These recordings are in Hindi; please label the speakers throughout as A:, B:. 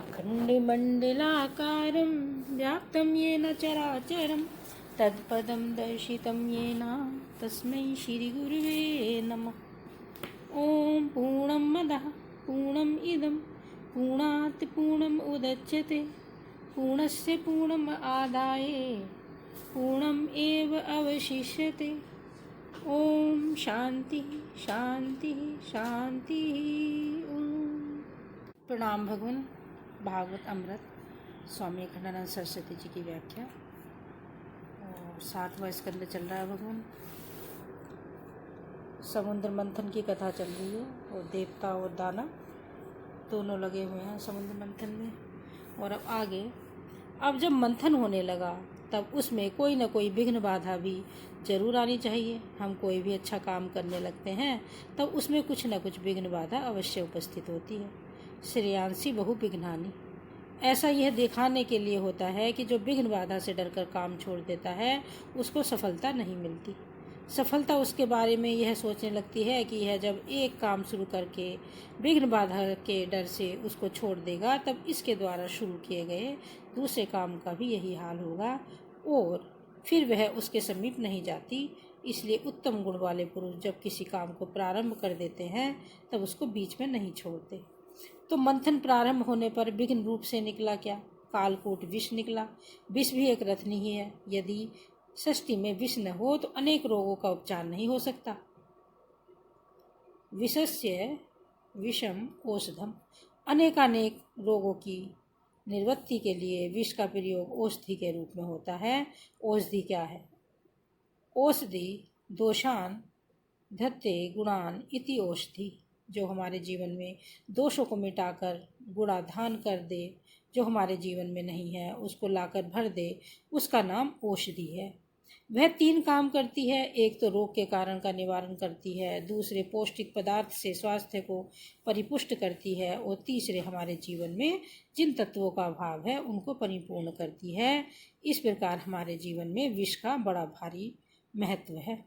A: अखण्डमण्डलाकारं व्याप्तं येन चराचरं तत्पदं दर्शितं येन तस्मै श्रीगुरुवे नमः। ॐ पूर्णमदः पूर्णमिदं पूर्णात् पूर्णम् उदच्यते पूर्णस्य पूर्णम् आदाय पूर्णम् एव अवशिष्यते। ओम शांति शांति शांति। प्रणाम भगवान। भागवत अमृत स्वामी अखंडानंद सरस्वती जी की व्याख्या और 7वां स्कंद चल रहा है भगवान। समुद्र मंथन की कथा चल रही है और देवता और दानव दोनों लगे हुए हैं समुद्र मंथन में। और अब आगे जब मंथन होने लगा तब उसमें कोई ना कोई विघ्न बाधा भी जरूर आनी चाहिए। हम कोई भी अच्छा काम करने लगते हैं तब उसमें कुछ न कुछ विघ्न बाधा अवश्य उपस्थित होती है। श्रेयांसी बहु विघ्नानि, ऐसा यह दिखाने के लिए होता है कि जो विघ्न बाधा से डरकर काम छोड़ देता है उसको सफलता नहीं मिलती। सफलता उसके बारे में यह सोचने लगती है कि यह जब एक काम शुरू करके विघ्न बाधा के डर से उसको छोड़ देगा तब इसके द्वारा शुरू किए गए दूसरे काम का भी यही हाल होगा और फिर वह उसके समीप नहीं जाती। इसलिए उत्तम गुण वाले पुरुष जब किसी काम को प्रारंभ कर देते हैं तब उसको बीच में नहीं छोड़ते। तो मंथन प्रारंभ होने पर विघ्न रूप से निकला क्या? कालकूट विष निकला। विष भी एक रत्न ही है। यदि सृष्टि में विष न हो तो अनेक रोगों का उपचार नहीं हो सकता। विषस्य विषम औषधम, अनेकानेक रोगों की निवृत्ति के लिए विष का प्रयोग औषधि के रूप में होता है। औषधि क्या है? औषधि दोषान धत्ते गुणान इति औषधि, जो हमारे जीवन में दोषों को मिटाकर गुणाधान कर दे, जो हमारे जीवन में नहीं है उसको लाकर भर दे, उसका नाम औषधि है। वह 3 काम करती है। एक तो रोग के कारण का निवारण करती है, दूसरे पौष्टिक पदार्थ से स्वास्थ्य को परिपुष्ट करती है और तीसरे हमारे जीवन में जिन तत्वों का अभाव है उनको परिपूर्ण करती है। इस प्रकार हमारे जीवन में विष का बड़ा भारी महत्व है।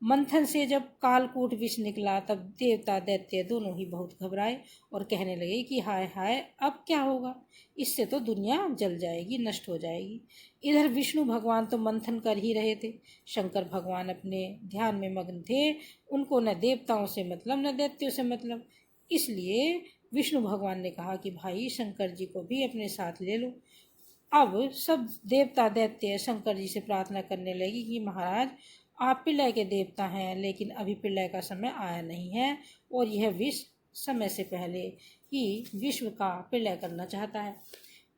A: मंथन से जब कालकूट विष निकला तब देवता दैत्य दोनों ही बहुत घबराए और कहने लगे कि हाय हाय, अब क्या होगा? इससे तो दुनिया जल जाएगी, नष्ट हो जाएगी। इधर विष्णु भगवान तो मंथन कर ही रहे थे। शंकर भगवान अपने ध्यान में मग्न थे। उनको न देवताओं से मतलब न दैत्यों से मतलब। इसलिए विष्णु भगवान ने कहा कि भाई शंकर जी को भी अपने साथ ले लो। अब सब देवता दैत्य शंकर जी से प्रार्थना करने लगी कि महाराज, आप प्रलय के देवता हैं लेकिन अभी प्रलय का समय आया नहीं है और यह विष समय से पहले ही विश्व का प्रलय करना चाहता है।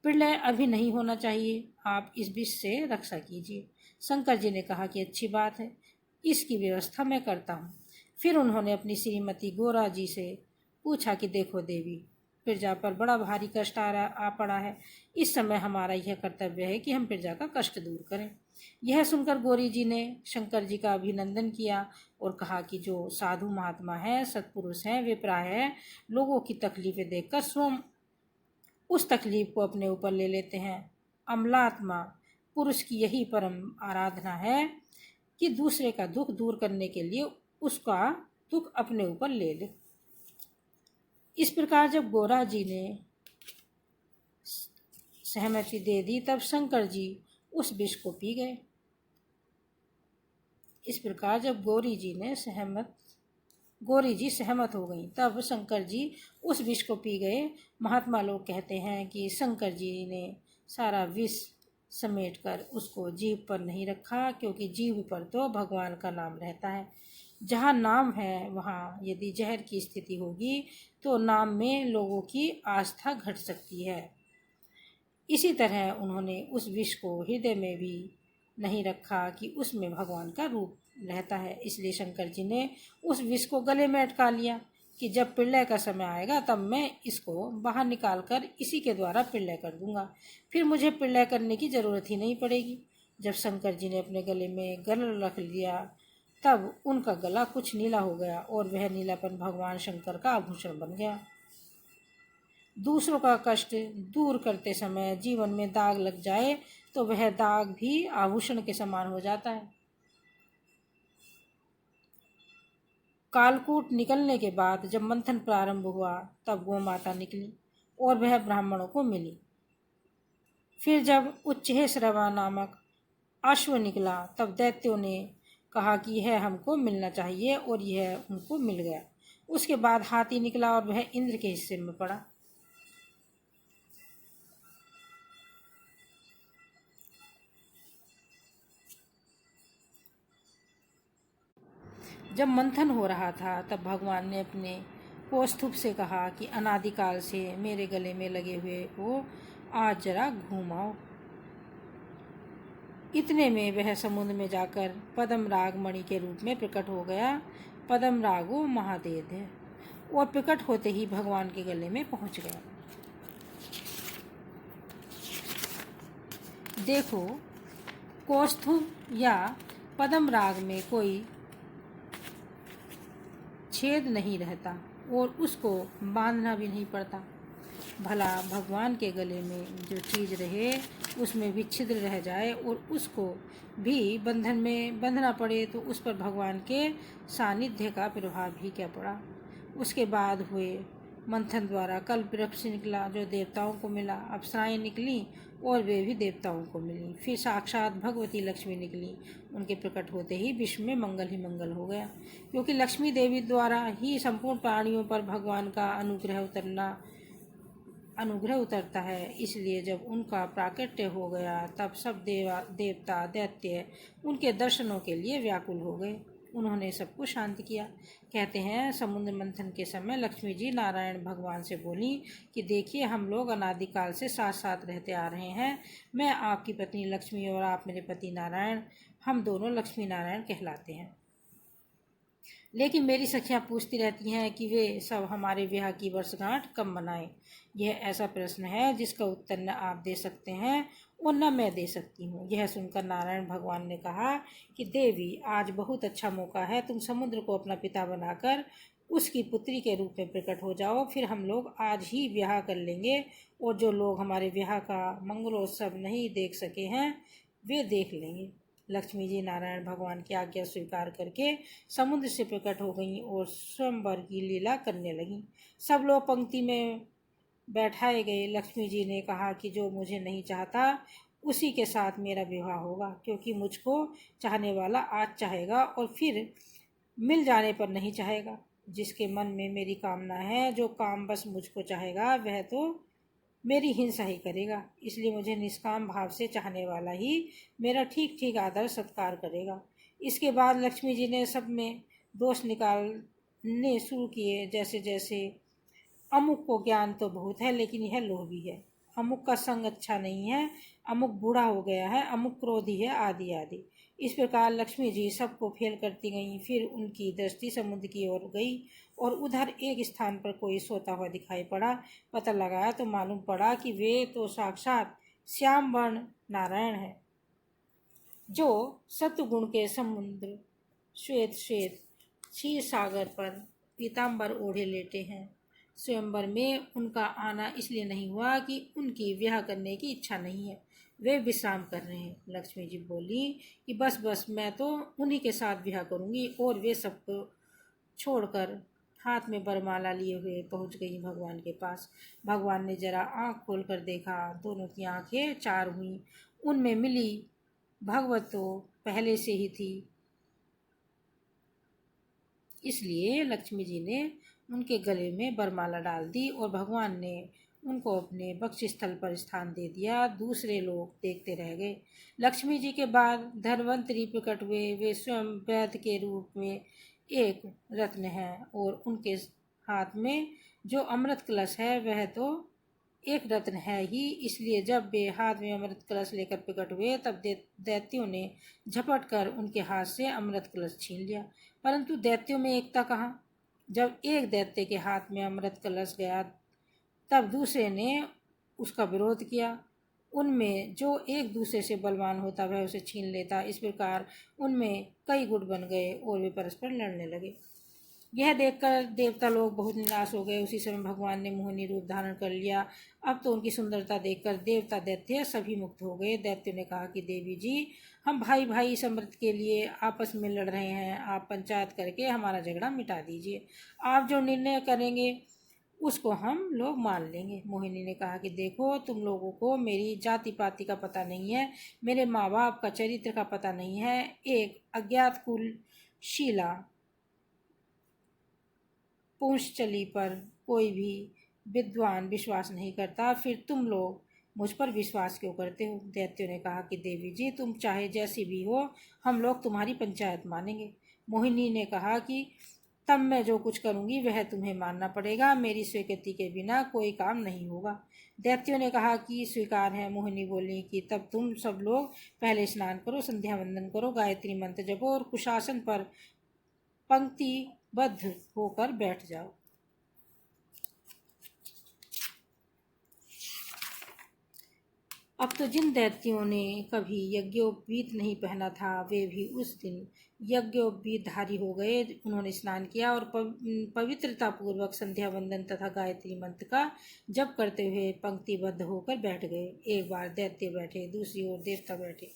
A: प्रलय अभी नहीं होना चाहिए, आप इस विष से रक्षा कीजिए। शंकर जी ने कहा कि अच्छी बात है, इसकी व्यवस्था मैं करता हूँ। फिर उन्होंने अपनी श्रीमती गोरा जी से पूछा कि देखो देवी, प्रजा पर बड़ा भारी कष्ट आ पड़ा है। इस समय हमारा यह कर्तव्य है कि हम प्रजा का कष्ट दूर करें। यह सुनकर गौरी जी ने शंकर जी का अभिनंदन किया और कहा कि जो साधु महात्मा है, सत्पुरुष हैं, वे प्रायः लोगों की तकलीफें देखकर स्वयं उस तकलीफ को अपने ऊपर ले लेते हैं। अमलात्मा पुरुष की यही परम आराधना है कि दूसरे का दुख दूर करने के लिए उसका दुख अपने ऊपर ले ले। इस प्रकार जब गोरा जी ने सहमति दे दी तब शंकर जी उस विष को पी गए। इस प्रकार जब गौरी जी सहमत हो गई तब शंकर जी उस विष को पी गए। महात्मा लोग कहते हैं कि शंकर जी ने सारा विष समेट कर उसको जीभ पर नहीं रखा, क्योंकि जीभ पर तो भगवान का नाम रहता है। जहाँ नाम है वहाँ यदि जहर की स्थिति होगी तो नाम में लोगों की आस्था घट सकती है। इसी तरह उन्होंने उस विष को हृदय में भी नहीं रखा कि उसमें भगवान का रूप रहता है। इसलिए शंकर जी ने उस विष को गले में अटका लिया कि जब प्रलय का समय आएगा तब मैं इसको बाहर निकाल कर इसी के द्वारा प्रलय कर दूंगा, फिर मुझे प्रलय करने की जरूरत ही नहीं पड़ेगी। जब शंकर जी ने अपने गले में गल रख लिया तब उनका गला कुछ नीला हो गया और वह नीलापन भगवान शंकर का आभूषण बन गया। दूसरों का कष्ट दूर करते समय जीवन में दाग लग जाए तो वह दाग भी आभूषण के समान हो जाता है। कालकूट निकलने के बाद जब मंथन प्रारंभ हुआ तब गौ माता निकली और वह ब्राह्मणों को मिली। फिर जब उच्चैःश्रवा नामक अश्व निकला तब दैत्यों ने कहा कि यह हमको मिलना चाहिए, और यह उनको मिल गया। उसके बाद हाथी निकला और वह इंद्र के हिस्से में पड़ा। जब मंथन हो रहा था तब भगवान ने अपने कौस्तुभ से कहा कि अनादिकाल से मेरे गले में लगे हुए को आज जरा घुमाओ। इतने में वह समुद्र में जाकर पद्म राग मणि के रूप में प्रकट हो गया। पद्म रागो महादेव है, और प्रकट होते ही भगवान के गले में पहुंच गया। देखो, कौस्तुभ या पद्म राग में कोई छेद नहीं रहता और उसको बांधना भी नहीं पड़ता। भला भगवान के गले में जो चीज़ रहे उसमें भी छिद्र रह जाए और उसको भी बंधन में बंधना पड़े तो उस पर भगवान के सानिध्य का प्रभाव भी क्या पड़ा। उसके बाद हुए मंथन द्वारा कल्प वृक्ष निकला जो देवताओं को मिला। अप्सराएं निकली और वे भी देवताओं को मिली। फिर साक्षात भगवती लक्ष्मी निकली। उनके प्रकट होते ही विश्व में मंगल ही मंगल हो गया, क्योंकि लक्ष्मी देवी द्वारा ही संपूर्ण प्राणियों पर भगवान का अनुग्रह उतरता है। इसलिए जब उनका प्राकट्य हो गया तब सब देवता दैत्य उनके दर्शनों के लिए व्याकुल हो गए। उन्होंने सबको शांत किया। कहते हैं, समुद्र मंथन के समय लक्ष्मी जी नारायण भगवान से बोली कि देखिए, हम लोग अनादिकाल से साथ साथ रहते आ रहे हैं। मैं आपकी पत्नी लक्ष्मी और आप मेरे पति नारायण, हम दोनों लक्ष्मी नारायण कहलाते हैं। लेकिन मेरी सखियां पूछती रहती हैं कि वे सब हमारे विवाह की वर्षगांठ कब मनाएं। यह ऐसा प्रश्न है जिसका उत्तर न आप दे सकते हैं और न मैं दे सकती हूँ। यह सुनकर नारायण भगवान ने कहा कि देवी, आज बहुत अच्छा मौका है, तुम समुद्र को अपना पिता बनाकर उसकी पुत्री के रूप में प्रकट हो जाओ। फिर हम लोग आज ही विवाह कर लेंगे, और जो लोग हमारे विवाह का मंगलोत्सव नहीं देख सके हैं वे देख लेंगे। लक्ष्मी जी नारायण भगवान की आज्ञा स्वीकार करके समुद्र से प्रकट हो गईं और स्वयंवर की लीला करने लगीं। सब लोग पंक्ति में बैठाए गए। लक्ष्मी जी ने कहा कि जो मुझे नहीं चाहता उसी के साथ मेरा विवाह होगा, क्योंकि मुझको चाहने वाला आज चाहेगा और फिर मिल जाने पर नहीं चाहेगा। जिसके मन में मेरी कामना है, जो काम बस मुझको चाहेगा, वह तो मेरी हिंसा ही करेगा। इसलिए मुझे निष्काम भाव से चाहने वाला ही मेरा ठीक ठीक आदर सत्कार करेगा। इसके बाद लक्ष्मी जी ने सब में दोष निकालने शुरू किए। जैसे जैसे अमुक को ज्ञान तो बहुत है लेकिन यह लोभी है, अमुक का संग अच्छा नहीं है, अमुक बूढ़ा हो गया है, अमुक क्रोधी है, आदि आदि। इस प्रकार लक्ष्मी जी सबको फेल करती गईं। फिर उनकी दृष्टि समुद्र की ओर गई और उधर एक स्थान पर कोई सोता हुआ दिखाई पड़ा। पता लगाया तो मालूम पड़ा कि वे तो साक्षात श्याम वर्ण नारायण है, जो सत्वगुण के समुद्र श्वेत श्वेत क्षीर सागर पर पीताम्बर ओढ़े लेटे हैं। स्वयंवर में उनका आना इसलिए नहीं हुआ कि उनकी विवाह करने की इच्छा नहीं है, वे विश्राम कर रहे हैं। लक्ष्मी जी बोली कि बस बस, मैं तो उन्हीं के साथ विवाह करूंगी। और वे सबको छोड़कर हाथ में वरमाला लिए हुए पहुंच गई भगवान के पास। भगवान ने जरा आंख खोलकर देखा, दोनों की आंखें चार हुई। उनमें मिली भगवत तो पहले से ही थी, इसलिए लक्ष्मी जी ने उनके गले में वरमाला डाल दी और भगवान ने उनको अपने बक्षस्थल पर स्थान दे दिया। दूसरे लोग देखते रह गए। लक्ष्मी जी के बाद धन्वंतरी प्रकट हुए। वे स्वयं वैद्य के रूप में एक रत्न है, और उनके हाथ में जो अमृत कलश है वह तो एक रत्न है ही। इसलिए जब वे हाथ में अमृत कलश लेकर प्रकट हुए तब दैत्यों ने झपट कर उनके हाथ से अमृत कलश छीन लिया। परंतु दैत्यों में एकता कहाँ। जब एक दैत्य के हाथ में अमृत कलश गया तब दूसरे ने उसका विरोध किया। उनमें जो एक दूसरे से बलवान होता वह उसे छीन लेता। इस प्रकार उनमें कई गुट बन गए और वे परस्पर लड़ने लगे। यह देखकर देवता लोग बहुत निराश हो गए। उसी समय भगवान ने मोहिनी रूप धारण कर लिया। अब तो उनकी सुंदरता देखकर देवता दैत्य सभी मुक्त हो गए। दैत्यों ने कहा कि देवी जी, हम भाई भाई समृद्धि के लिए आपस में लड़ रहे हैं, आप पंचायत करके हमारा झगड़ा मिटा दीजिए। आप जो निर्णय करेंगे उसको हम लोग मान लेंगे। मोहिनी ने कहा कि देखो, तुम लोगों को मेरी जाति पाति का पता नहीं है, मेरे माँ बाप का चरित्र का पता नहीं है। एक अज्ञात कुल शीला पूंछचली पर कोई भी विद्वान विश्वास नहीं करता, फिर तुम लोग मुझ पर विश्वास क्यों करते हो? दैत्यों ने कहा कि देवी जी, तुम चाहे जैसी भी हो, हम लोग तुम्हारी पंचायत मानेंगे। मोहिनी ने कहा कि तब मैं जो कुछ करूंगी वह तुम्हें मानना पड़ेगा, मेरी स्वीकृति के बिना कोई काम नहीं होगा। दैत्यों ने कहा कि स्वीकार है। मोहिनी बोली कि तब तुम सब लोग पहले स्नान करो, संध्या वंदन करो, गायत्री मंत्र जपो और कुशासन पर पंक्तिबद्ध होकर बैठ जाओ। अब तो जिन दैत्यों ने कभी यज्ञोपवीत नहीं पहना था, वे भी उस दिन यज्ञोपवीतधारी हो गए। उन्होंने स्नान किया और पवित्रता पूर्वक संध्या वंदन तथा गायत्री मंत्र का जप करते हुए पंक्तिबद्ध होकर बैठ गए। एक बार दैत्य बैठे, दूसरी ओर देवता बैठे।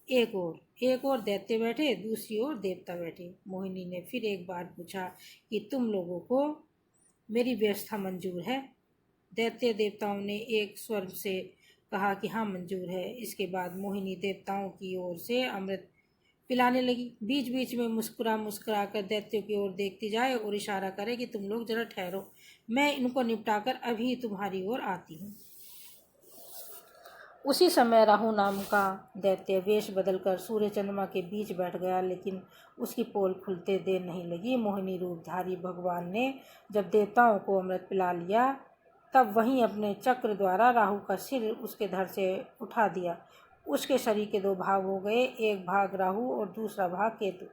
A: एक और दैत्य बैठे, दूसरी ओर देवता बैठे। मोहिनी ने फिर एक बार पूछा कि तुम लोगों को मेरी व्यवस्था मंजूर है? दैत्य देवताओं ने एक स्वर से कहा कि हाँ, मंजूर है। इसके बाद मोहिनी देवताओं की ओर से अमृत पिलाने लगी। बीच बीच में मुस्कुरा कर दैत्यों की ओर देखती जाए और इशारा करे कि तुम लोग जरा ठहरो, मैं इनको निपटाकर अभी तुम्हारी ओर आती हूँ। उसी समय राहु नाम का दैत्य वेश बदलकर सूर्य चंद्रमा के बीच बैठ गया, लेकिन उसकी पोल खुलते देर नहीं लगी। मोहिनी रूपधारी भगवान ने जब देवताओं को अमृत पिला लिया, तब वहीं अपने चक्र द्वारा राहु का सिर उसके धड़ से उठा दिया। उसके शरीर के दो भाग हो गए, एक भाग राहु और दूसरा भाग केतु।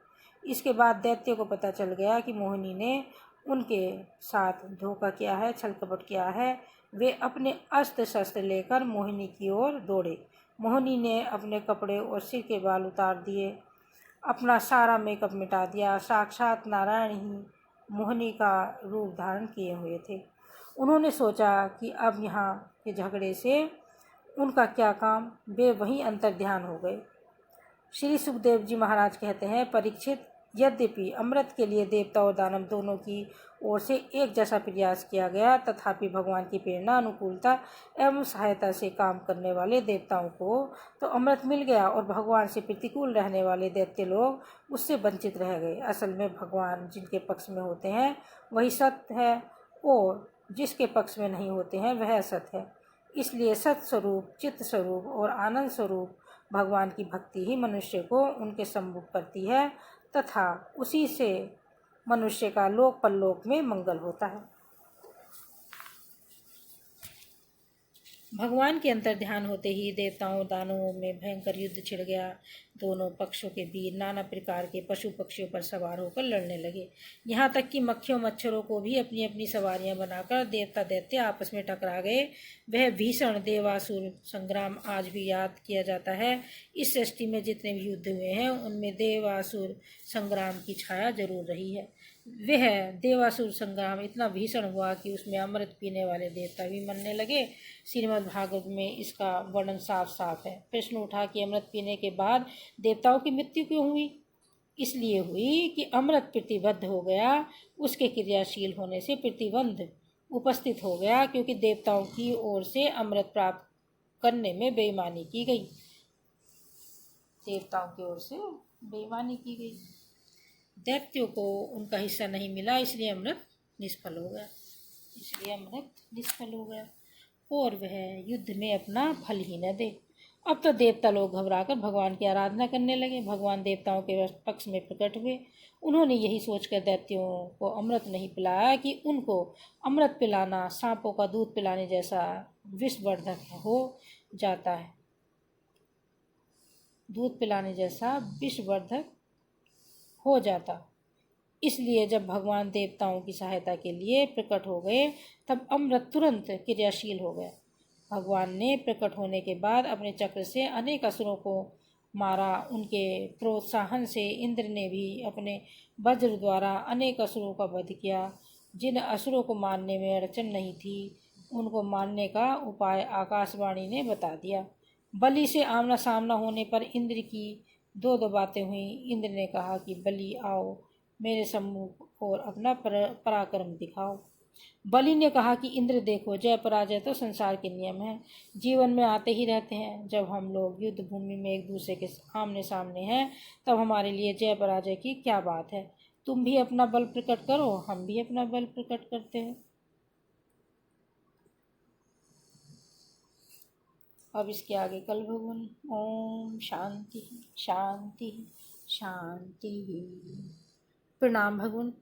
A: इसके बाद दैत्य को पता चल गया कि मोहिनी ने उनके साथ धोखा किया है, छल कपट किया है। वे अपने अस्त्र शस्त्र लेकर मोहिनी की ओर दौड़े। मोहिनी ने अपने कपड़े और सिर के बाल उतार दिए, अपना सारा मेकअप मिटा दिया। साक्षात नारायण ही मोहिनी का रूप धारण किए हुए थे। उन्होंने सोचा कि अब यहाँ के झगड़े से उनका क्या काम, वे वहीं अंतर्ध्यान हो गए। श्री सुखदेव जी महाराज कहते हैं, परीक्षित, यद्यपि अमृत के लिए देवता और दानव दोनों की ओर से एक जैसा प्रयास किया गया, तथापि भगवान की प्रेरणा, अनुकूलता एवं सहायता से काम करने वाले देवताओं को तो अमृत मिल गया और भगवान से प्रतिकूल रहने वाले दैत्य लोग उससे वंचित रह गए। असल में भगवान जिनके पक्ष में होते हैं वही सत्य है और जिसके पक्ष में नहीं होते हैं वह असत है। इसलिए सत स्वरूप, चित्त स्वरूप और आनंद स्वरूप भगवान की भक्ति ही मनुष्य को उनके सम्मुख करती है तथा उसी से मनुष्य का लोक परलोक में मंगल होता है। भगवान के अंतर्ध्यान होते ही देवताओं दानवों में भयंकर युद्ध छिड़ गया। दोनों पक्षों के वीर नाना प्रकार के पशु पक्षियों पर सवार होकर लड़ने लगे। यहाँ तक कि मक्खियों मच्छरों को भी अपनी अपनी सवारियां बनाकर देवता दैत्य आपस में टकरा गए। वह भीषण देवासुर संग्राम आज भी याद किया जाता है। इस सृष्टि में जितने भी युद्ध हुए हैं उनमें देवासुर संग्राम की छाया जरूर रही है। वह देवासुर संग्राम इतना भीषण हुआ कि उसमें अमृत पीने वाले देवता भी मरने लगे। श्रीमद् भागवत में इसका वर्णन साफ साफ है। प्रश्न उठा कि अमृत पीने के बाद देवताओं की मृत्यु क्यों हुई? इसलिए हुई कि अमृत प्रतिबद्ध हो गया, उसके क्रियाशील होने से प्रतिबंध उपस्थित हो गया, क्योंकि देवताओं की ओर से अमृत प्राप्त करने में बेईमानी की गई। देवताओं की ओर से बेईमानी की गई, दैत्यों को उनका हिस्सा नहीं मिला, इसलिए अमृत निष्फल हो गया और वह युद्ध में अपना फल ही न दे। अब तो देवता लोग घबराकर भगवान की आराधना करने लगे। भगवान देवताओं के पक्ष में प्रकट हुए। उन्होंने यही सोचकर दैत्यों को अमृत नहीं पिलाया कि उनको अमृत पिलाना सांपों का दूध पिलाने जैसा विषवर्धक हो जाता है, दूध पिलाने जैसा विषवर्धक हो जाता। इसलिए जब भगवान देवताओं की सहायता के लिए प्रकट हो गए तब अमृत तुरंत क्रियाशील हो गया। भगवान ने प्रकट होने के बाद अपने चक्र से अनेक असुरों को मारा। उनके प्रोत्साहन से इंद्र ने भी अपने वज्र द्वारा अनेक असुरों का वध किया। जिन असुरों को मारने में अड़चन नहीं थी उनको मारने का उपाय आकाशवाणी ने बता दिया। बलि से आमना सामना होने पर इंद्र की दो बातें हुई। इंद्र ने कहा कि बलि आओ मेरे सम्मुख और अपना पराक्रम दिखाओ। बलि ने कहा कि इंद्र देखो, जय पराजय तो संसार के नियम हैं, जीवन में आते ही रहते हैं। जब हम लोग युद्ध भूमि में एक दूसरे के आमने सामने हैं, तब हमारे लिए जय पराजय की क्या बात है। तुम भी अपना बल प्रकट करो, हम भी अपना बल प्रकट करते हैं। अब इसके आगे कल भगवान। ओम शांति शांति शांति। प्रणाम भगवान।